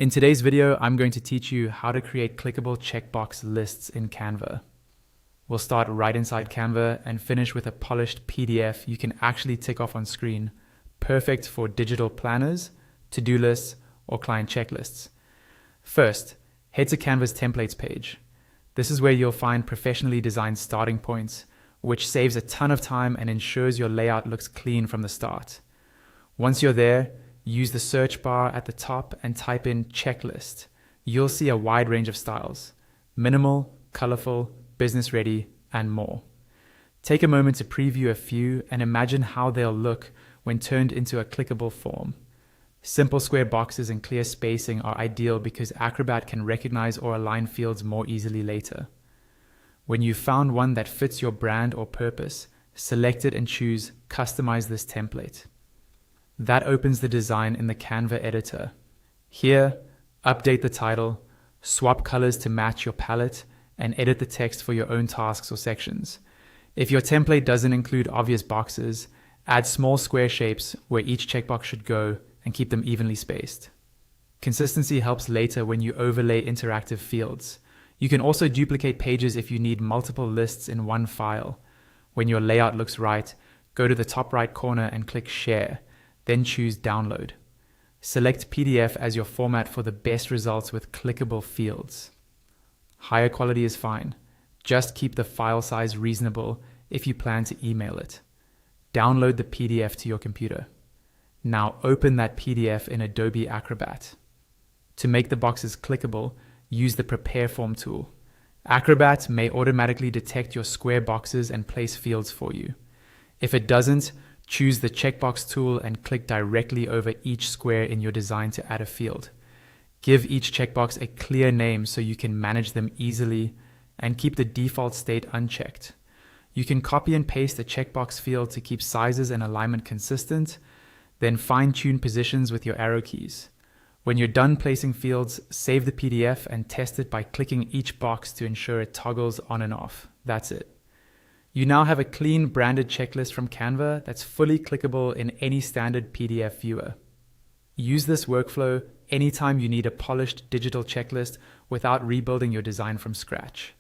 In today's video, I'm going to teach you how to create clickable checkbox lists in Canva. We'll start right inside Canva and finish with a polished PDF you can actually tick off on screen, perfect for digital planners, to-do lists, or client checklists. First, head to Canva's templates page. This is where you'll find professionally designed starting points, which saves a ton of time and ensures your layout looks clean from the start. Once you're there, use the search bar at the top and type in checklist. You'll see a wide range of styles: minimal, colorful, business ready, and more. Take a moment to preview a few and imagine how they'll look when turned into a clickable form. Simple square boxes and clear spacing are ideal because Acrobat can recognize or align fields more easily later. When you've found one that fits your brand or purpose, select it and choose Customize this template. That opens the design in the Canva editor. Here, update the title, swap colors to match your palette, and edit the text for your own tasks or sections. If your template doesn't include obvious boxes, add small square shapes where each checkbox should go and keep them evenly spaced. Consistency helps later when you overlay interactive fields. You can also duplicate pages if you need multiple lists in one file. When your layout looks right, go to the top right corner and click Share. Then choose Download. Select PDF as your format for the best results with clickable fields. Higher quality is fine. Just keep the file size reasonable if you plan to email it. Download the PDF to your computer. Now open that PDF in Adobe Acrobat. To make the boxes clickable, use the Prepare Form tool. Acrobat may automatically detect your square boxes and place fields for you. If it doesn't, choose the checkbox tool and click directly over each square in your design to add a field. Give each checkbox a clear name so you can manage them easily, and keep the default state unchecked. You can copy and paste a checkbox field to keep sizes and alignment consistent, then fine-tune positions with your arrow keys. When you're done placing fields, save the PDF and test it by clicking each box to ensure it toggles on and off. That's it. You now have a clean branded checklist from Canva that's fully clickable in any standard PDF viewer. Use this workflow anytime you need a polished digital checklist without rebuilding your design from scratch.